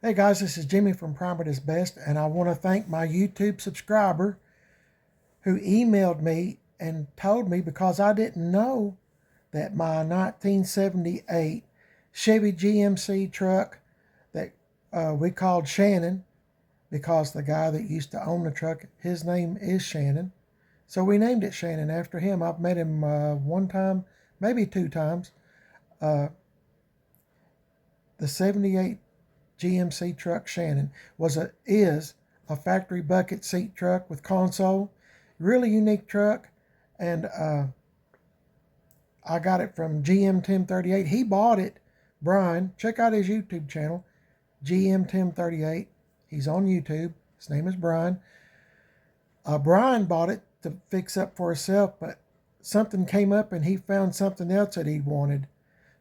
Hey guys, this is Jimmy from Primer is Best, and I want to thank my YouTube subscriber who emailed me and told me, because I didn't know, that my 1978 Chevy GMC truck that we called Shannon, because the guy that used to own the truck, his name is Shannon. So we named it Shannon after him. I've met him one time, maybe two times. Uh, the 78 GMC truck Shannon is a factory bucket seat truck with console. Really unique truck. And I got it from GM 1038. He bought it. Brian, check out his YouTube channel, GM 1038. He's on YouTube. His name is Brian. Brian bought it to fix up for himself, but something came up and he found something else that he wanted.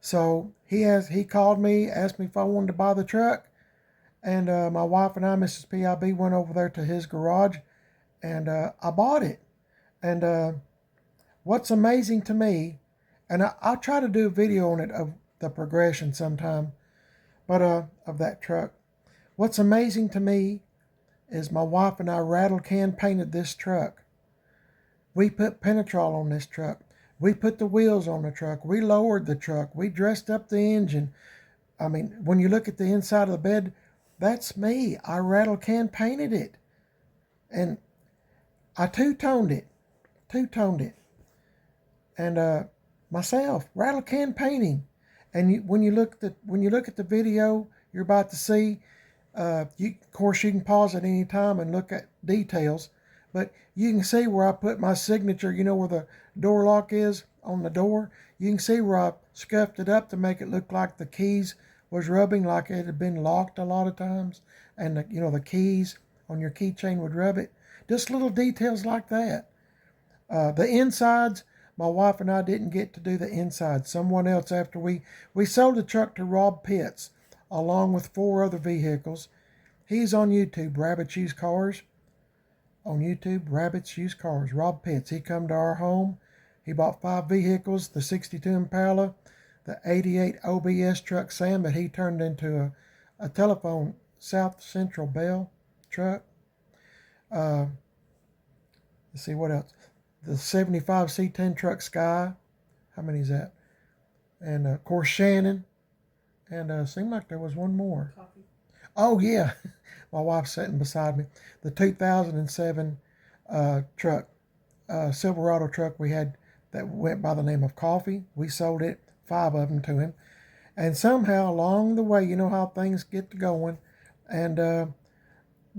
So he called me, asked me if I wanted to buy the truck. And my wife and I, Mrs. PIB, went over there to his garage, and I bought it. And what's amazing to me, and I'll try to do a video on it of the progression sometime, but of that truck. What's amazing to me is my wife and I rattle can painted this truck. We put Penetrol on this truck. We put the wheels on the truck. We lowered the truck. We dressed up the engine. I mean, when you look at the inside of the bed, that's me. I rattle can painted it. And I two-toned it. And myself, rattle can painting. And when you look at the video you're about to see, of course you can pause at any time and look at details, but you can see where I put my signature, where the door lock is on the door. You can see where I scuffed it up to make it look like the keys was rubbing, like it had been locked a lot of times, and the keys on your keychain would rub it. Just little details like that. The insides, my wife and I didn't get to do the inside. Someone else, after we sold the truck to Rob Pitts, along with 4 other vehicles. He's on YouTube, Rabbits Use Cars. On YouTube, Rabbits Use Cars. Rob Pitts, he come to our home. He bought 5 vehicles, the 62 Impala, the 88 OBS truck Sam that he turned into a telephone South Central Bell truck. Let's see what else. The 75 C10 truck Sky. How many is that? And of course Shannon. And seemed like there was one more. Coffee. Oh yeah, my wife's sitting beside me. The 2007 truck, Silverado truck we had that went by the name of Coffee. We sold it, 5 of them to him. And somehow along the way, you know how things get to going, and the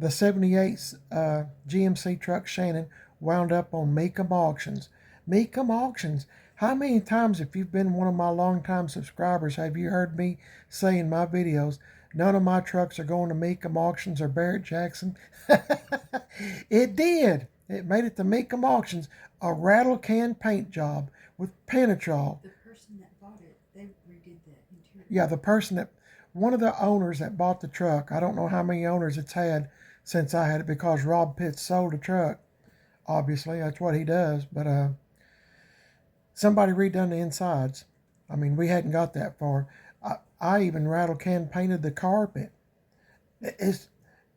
78 GMC truck Shannon wound up on Mecum Auctions. Mecum Auctions. How many times, if you've been one of my longtime subscribers, have you heard me say in my videos, none of my trucks are going to Mecum Auctions or Barrett Jackson? It did. It made it to Mecum Auctions, a Rattle Can Paint job with Penetrol. The person that bought it, they redid that interior. Yeah, one of the owners that bought the truck, I don't know how many owners it's had since I had it, because Rob Pitts sold the truck. Obviously, that's what he does, but somebody redone the insides. I mean, we hadn't got that far. I even rattle can painted the carpet. Do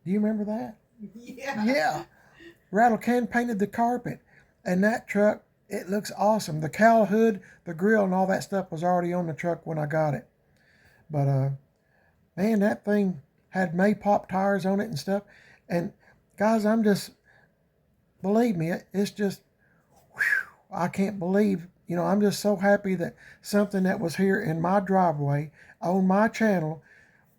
you remember that? Yeah. Yeah. Rattle can painted the carpet. And that truck, it looks awesome. The cowl hood, the grill, and all that stuff was already on the truck when I got it. But, man, that thing had Maypop tires on it and stuff. And, guys, believe me, it's just, whew, I can't believe, I'm just so happy that something that was here in my driveway on my channel,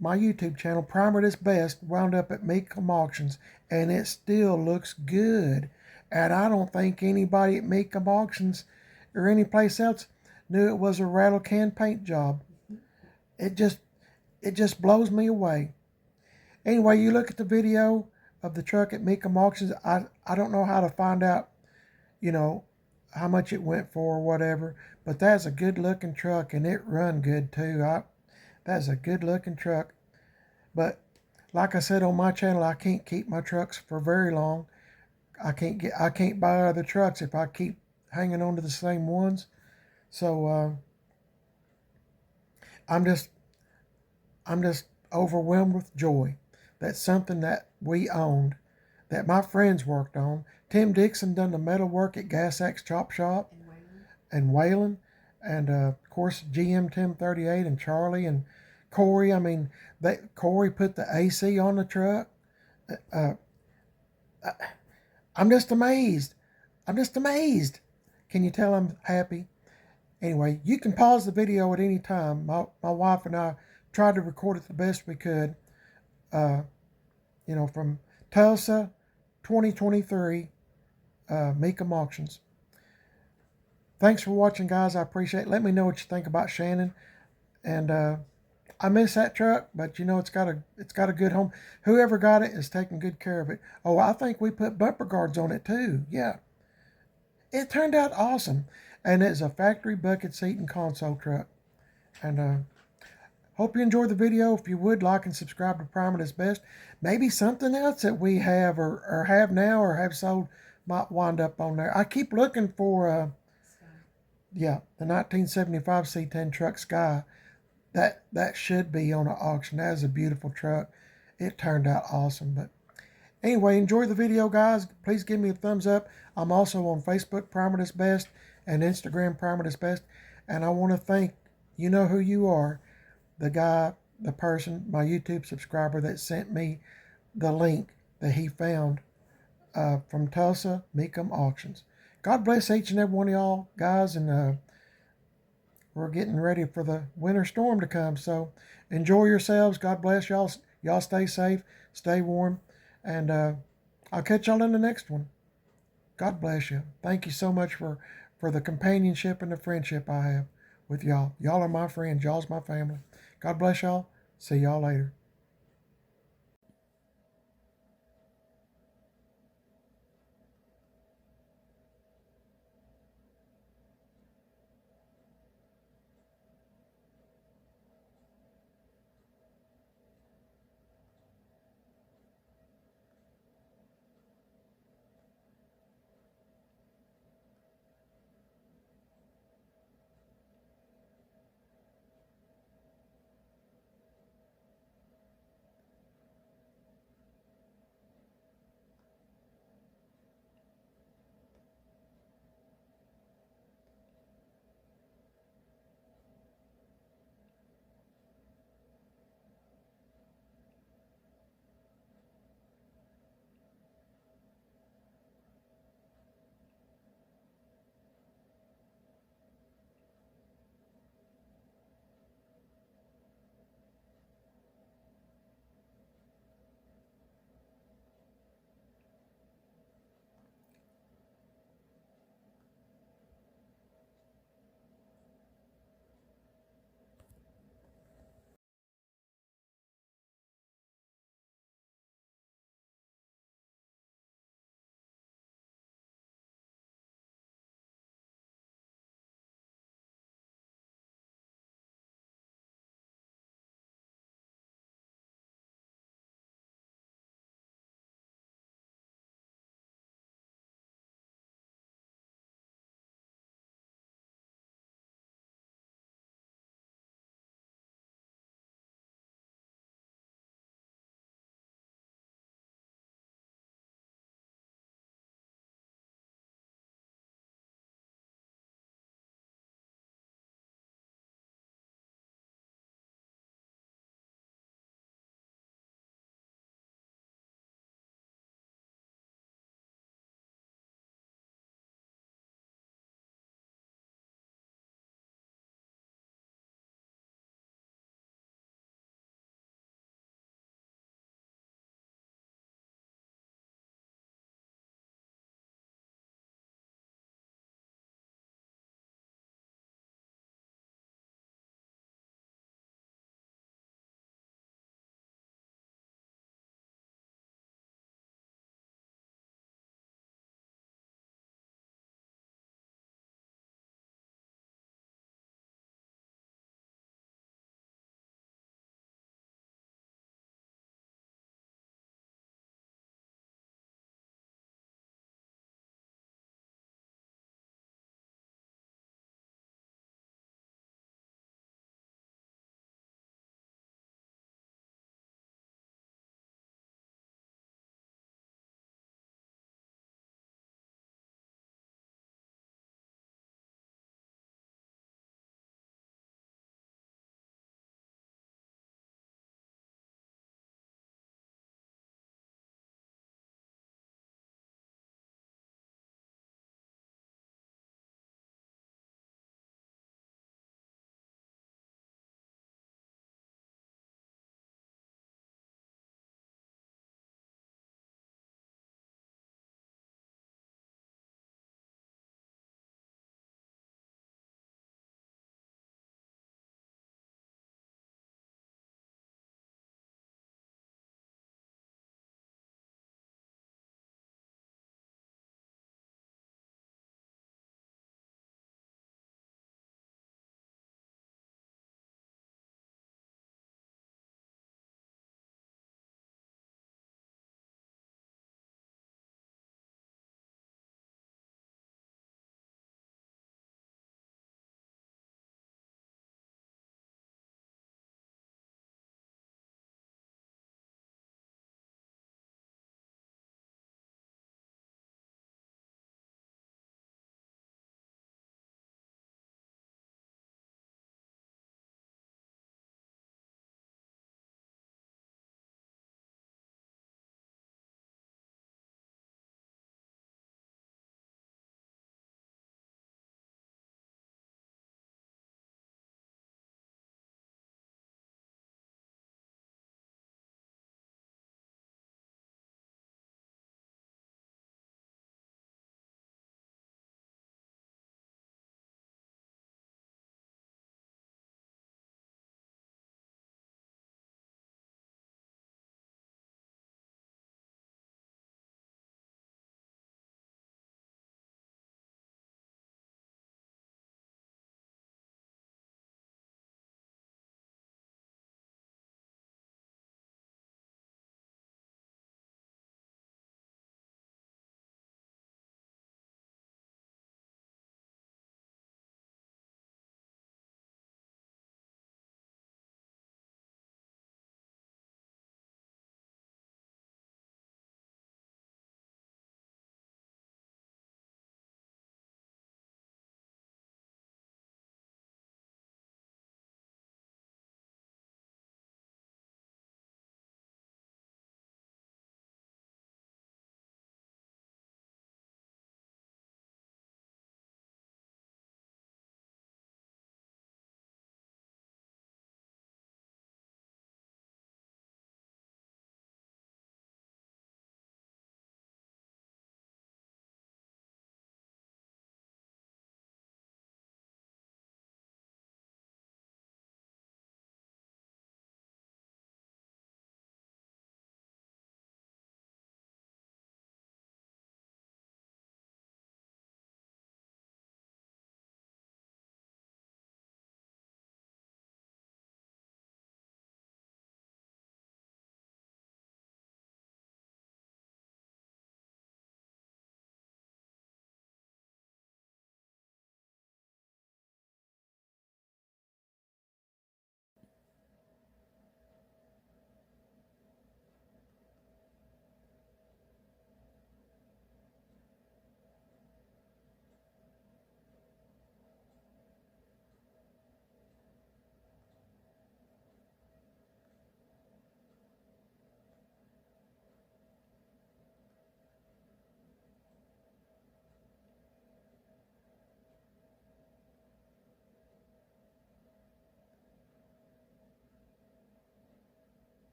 my YouTube channel, Primer is Best, wound up at Mecum Auctions, and it still looks good. And I don't think anybody at Mecum Auctions or any place else knew it was a rattle can paint job. It just blows me away. Anyway, you look at the video of the truck at Mecum Auctions. I don't know how to find out, how much it went for or whatever, but that's a good looking truck, and it run good too. That's a good looking truck. But like I said on my channel, I can't keep my trucks for very long. I can't buy other trucks if I keep hanging on to the same ones. So I'm just overwhelmed with joy. That's something that we owned, that my friends worked on. Tim Dixon done the metal work at Gas Axe Chop Shop And Waylon. and of course GM 1038 and Charlie and Corey. I mean, Corey put the AC on the truck. Uh, I'm just amazed. I'm just amazed. Can you tell I'm happy? Anyway, you can pause the video at any time. My wife and I tried to record it the best we could. From Tulsa, 2023, Mecum Auctions. Thanks for watching, guys. I appreciate it. Let me know what you think about Shannon. And I miss that truck, but it's got a good home. Whoever got it is taking good care of it. Oh, I think we put bumper guards on it too. Yeah, it turned out awesome, and it's a factory bucket seat and console truck. And hope you enjoyed the video. If you would, like and subscribe to Primer Is Best. Maybe something else that we have or have now or have sold might wind up on there. I keep looking for the 1975 C10 truck Sky. That should be on an auction. That is a beautiful truck. It turned out awesome. But anyway, enjoy the video, guys. Please give me a thumbs up. I'm also on Facebook, Primer Is Best, and Instagram, Primer Is Best. And I want to thank, you know who you are, the person, my YouTube subscriber that sent me the link that he found from Tulsa, Mecum Auctions. God bless each and every one of y'all, guys, and we're getting ready for the winter storm to come. So enjoy yourselves. God bless y'all. Y'all stay safe, stay warm, and I'll catch y'all in the next one. God bless you. Thank you so much for the companionship and the friendship I have with y'all. Y'all are my friends. Y'all's my family. God bless y'all. See y'all later.